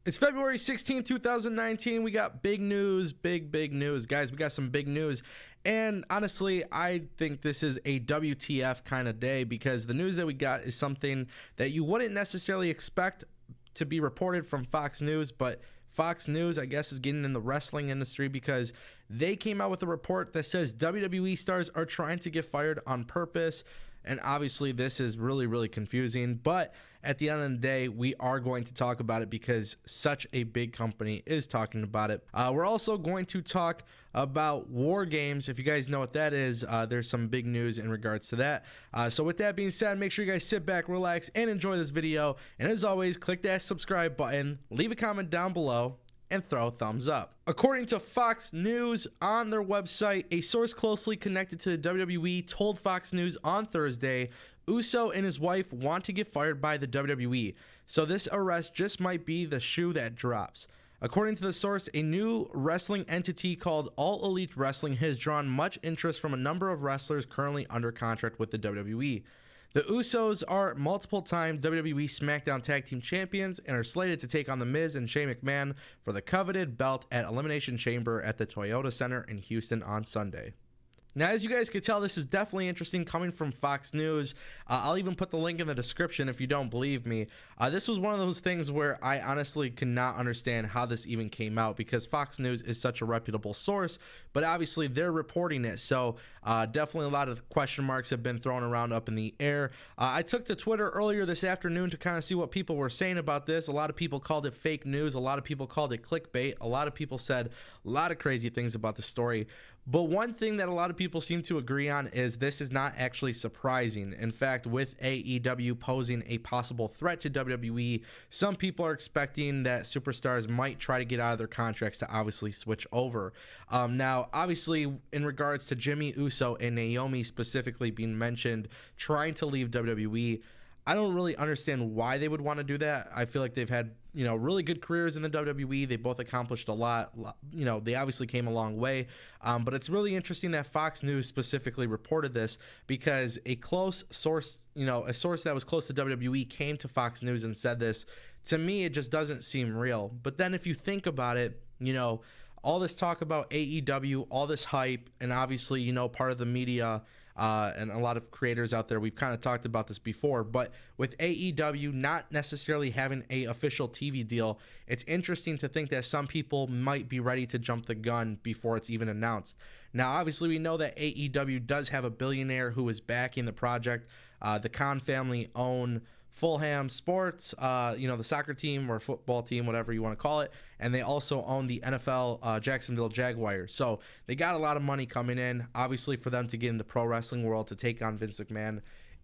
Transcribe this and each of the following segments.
It's February 16, 2019. We got big news, big news. Guys, we got some big news. And honestly, I think this is a WTF kind of day because the news that we got is something that you wouldn't necessarily expect to be reported from Fox News, but Fox News, I guess, is getting in the wrestling industry because they came out with a report that says WWE stars are trying to get fired on purpose. And obviously, this is really confusing. But at the end of the day, we are going to talk about it because such a big company is talking about it. We're also going to talk about War Games. If you guys know what that is, there's some big news in regards to that. So with that being said, make sure you guys sit back, relax, and enjoy this video. And as always, click that subscribe button, leave a comment down below, and throw a thumbs up. According to Fox News on their website, a source closely connected to the WWE told Fox News on Thursday Uso and his wife want to get fired by the WWE, so this arrest just might be the shoe that drops. According to the source, a new wrestling entity called All Elite Wrestling has drawn much interest from a number of wrestlers currently under contract with the WWE. The Usos are multiple-time WWE SmackDown Tag Team Champions and are slated to take on The Miz and Shane McMahon for the coveted belt at Elimination Chamber at the Toyota Center in Houston on Sunday. Now, as you guys can tell, this is definitely interesting coming from Fox News. I'll even put the link in the description if you don't believe me. This was one of those things where I honestly cannot understand how this even came out because Fox News is such a reputable source, but obviously they're reporting it. So definitely a lot of question marks have been thrown around up in the air. I took to Twitter earlier this afternoon to kind of see what people were saying about this. A lot of people called it fake news. A lot of people called it clickbait. A lot of people said a lot of crazy things about the story. But one thing that a lot of people seem to agree on is this is not actually surprising. In fact, with AEW posing a possible threat to WWE, some people are expecting that superstars might try to get out of their contracts to obviously switch over. Now, obviously, in regards to Jimmy Uso and Naomi specifically being mentioned trying to leave WWE, I don't really understand why they would want to do that. I feel like they've had, really good careers in the WWE. They both accomplished a lot. They obviously came a long way. But it's really interesting that Fox News specifically reported this because a close source, a source that was close to WWE came to Fox News and said this. To me, it just doesn't seem real. But then if you think about it, all this talk about AEW, all this hype, and obviously, part of the media and a lot of creators out there, we've kind of talked about this before, but with AEW not necessarily having a official TV deal, it's interesting to think that some people might be ready to jump the gun before it's even announced. Now, obviously, we know that AEW does have a billionaire who is backing the project. The Khan family own Fulham Sports, the soccer team or football team, whatever you want to call it. And they also own the NFL Jacksonville Jaguars. So they got a lot of money coming in. Obviously, for them to get in the pro wrestling world to take on Vince McMahon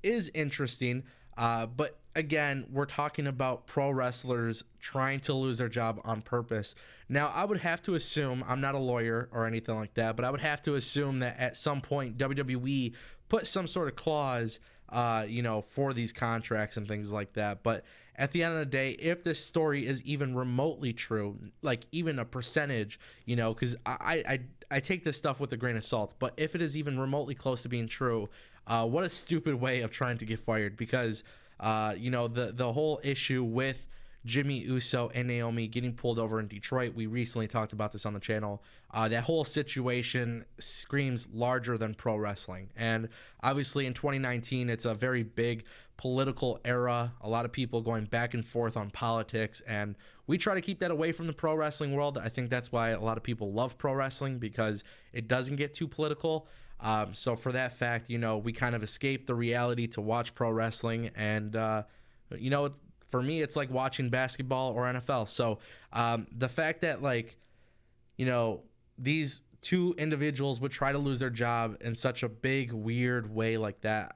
is interesting. But again, we're talking about pro wrestlers trying to lose their job on purpose. Now, I would have to assume, I'm not a lawyer or anything like that, but I would have to assume that at some point WWE put some sort of clause for these contracts and things like that. But at the end of the day, if this story is even remotely true, like even a percentage, because I take this stuff with a grain of salt, but if it is even remotely close to being true, what a stupid way of trying to get fired because, the whole issue with Jimmy Uso and Naomi getting pulled over in Detroit, we recently talked about this on the channel. That whole situation screams larger than pro wrestling. And obviously in 2019, it's a very big political era. A lot of people going back and forth on politics. And we try to keep that away from the pro wrestling world. I think that's why a lot of people love pro wrestling because it doesn't get too political. So for that fact, we kind of escape the reality to watch pro wrestling. And, for me, it's like watching basketball or NFL. So the fact that, these two individuals would try to lose their job in such a big, weird way like that,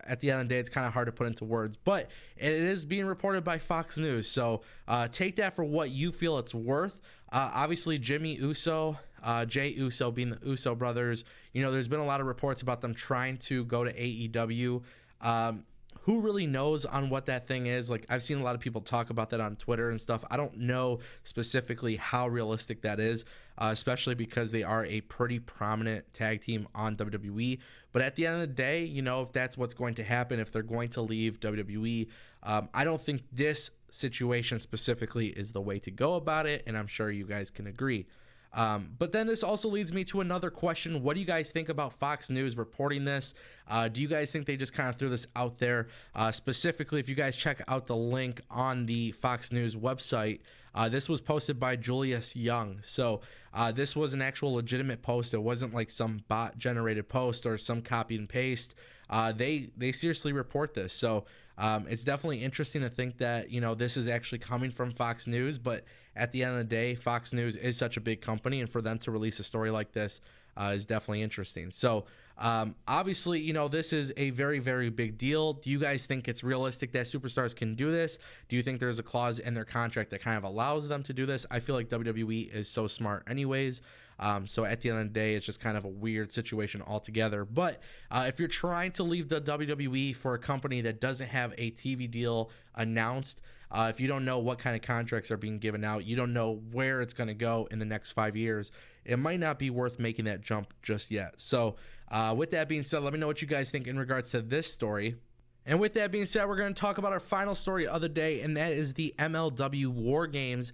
at the end of the day, it's kind of hard to put into words. But it is being reported by Fox News. So take that for what you feel it's worth. Obviously, Jimmy Uso, Jay Uso being the Uso brothers, there's been a lot of reports about them trying to go to AEW. Who really knows on what that thing is? Like, I've seen a lot of people talk about that on Twitter and stuff. I don't know specifically how realistic that is, especially because they are a pretty prominent tag team on WWE. But at the end of the day, if that's what's going to happen, if they're going to leave WWE, I don't think this situation specifically is the way to go about it, and I'm sure you guys can agree. But then this also leads me to another question. What do you guys think about Fox News reporting this? Do you guys think they just kind of threw this out there? Specifically, if you guys check out the link on the Fox News website, this was posted by Julius Young. So this was an actual legitimate post. It wasn't like some bot generated post or some copy and paste. They seriously report this. So it's definitely interesting to think that, you know, this is actually coming from Fox News, but at the end of the day, Fox News is such a big company, and for them to release a story like this is definitely interesting. So obviously, you know, this is a very, very big deal. Do you guys think it's realistic that superstars can do this? Do you think there's a clause in their contract that kind of allows them to do this? I feel like WWE is so smart anyways. So at the end of the day, it's just kind of a weird situation altogether. But if you're trying to leave the WWE for a company that doesn't have a TV deal announced, if you don't know what kind of contracts are being given out, you don't know where it's going to go in the next 5 years, it might not be worth making that jump just yet. So with that being said, let me know what you guys think in regards to this story. And with that being said, we're going to talk about our final story of the day, and that is the MLW War Games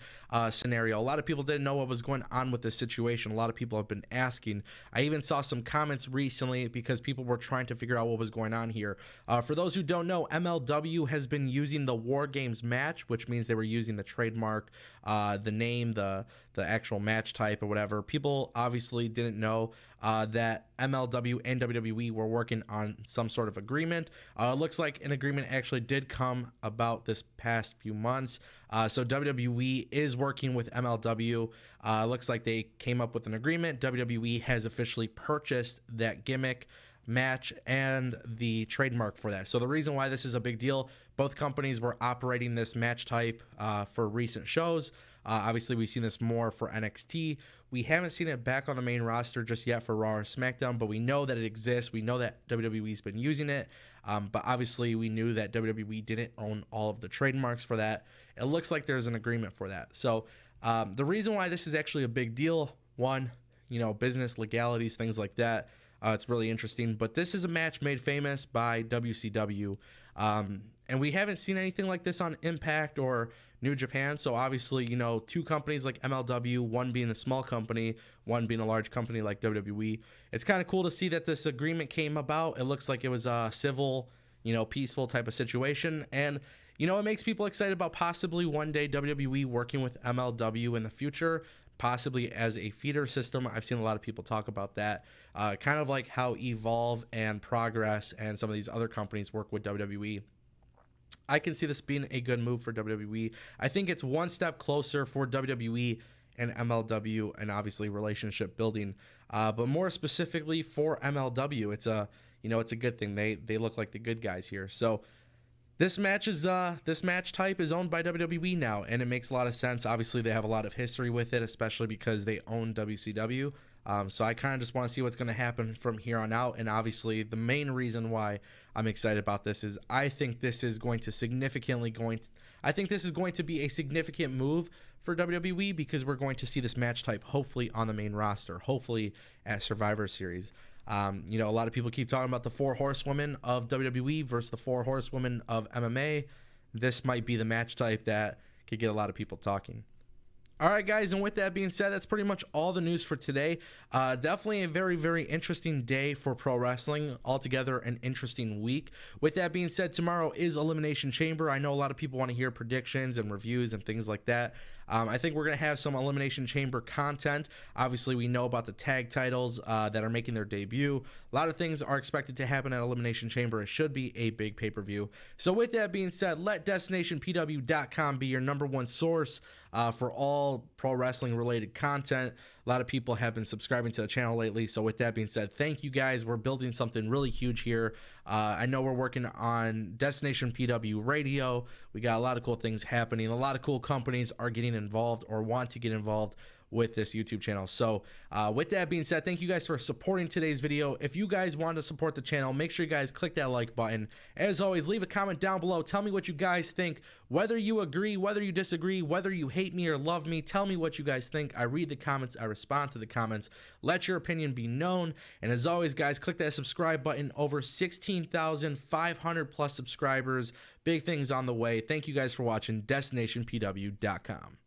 scenario. A lot of people didn't know what was going on with this situation. A lot of people have been asking. I even saw some comments recently because people were trying to figure out what was going on here. For those who don't know, MLW has been using the War Games match, which means they were using the trademark, the name, the actual match type or whatever. People obviously didn't know that MLW and WWE were working on some sort of agreement. It looks like an agreement actually did come about this past few months. So WWE is working with MLW. Looks like they came up with an agreement. WWE has officially purchased that gimmick, match, and the trademark for that. So the reason why this is a big deal, both companies were operating this match type for recent shows. Obviously, we've seen this more for NXT. We haven't seen it back on the main roster just yet for Raw or SmackDown, but we know that it exists. We know that WWE's been using it, but obviously we knew that WWE didn't own all of the trademarks for that. It looks like there's an agreement for that. So the reason why this is actually a big deal, one, you know, business legalities, things like that. It's really interesting, but this is a match made famous by WCW, and we haven't seen anything like this on Impact or New Japan. So obviously, you know, two companies like MLW, one being a small company, one being a large company like WWE. It's kind of cool to see that this agreement came about. It looks like it was a civil, you know, peaceful type of situation, and you know, it makes people excited about possibly one day WWE working with MLW in the future, possibly as a feeder system. I've seen a lot of people talk about that, kind of like how Evolve and Progress and some of these other companies work with WWE. I can see this being a good move for WWE. I think it's one step closer for WWE and MLW, and obviously relationship building. But more specifically for MLW, it's a good thing. They look like the good guys here. So this match type is owned by WWE now, and it makes a lot of sense. Obviously, they have a lot of history with it, especially because they own WCW. So I kind of just want to see what's going to happen from here on out. And obviously, the main reason why I'm excited about this is I think this is going to be a significant move for WWE, because we're going to see this match type hopefully on the main roster, hopefully at Survivor Series. You know, a lot of people keep talking about the 4 horsewomen of WWE versus the 4 horsewomen of MMA. This might be the match type that could get a lot of people talking. All right, guys, and with that being said, that's pretty much all the news for today. Definitely a very, very interesting day for pro wrestling. Altogether, an interesting week. With that being said, tomorrow is Elimination Chamber. I know a lot of people want to hear predictions and reviews and things like that. I think we're going to have some Elimination Chamber content. Obviously, we know about the tag titles that are making their debut. A lot of things are expected to happen at Elimination Chamber. It should be a big pay-per-view. So with that being said, let DestinationPW.com be your number one source for all pro wrestling related content. A lot of people have been subscribing to the channel lately. So with that being said, thank you guys. We're building something really huge here. I know we're working on Destination PW Radio. We got a lot of cool things happening. A lot of cool companies are getting involved or want to get involved with this YouTube channel. So with that being said, thank you guys for supporting today's video. If you guys want to support the channel, make sure you guys click that like button. As always, leave a comment down below. Tell me what you guys think, whether you agree, whether you disagree, whether you hate me or love me. Tell me what you guys think. I read the comments, I respond to the comments. Let your opinion be known. And as always, guys, click that subscribe button. Over 16,500 plus subscribers. Big things on the way. Thank you guys for watching. DestinationPW.com.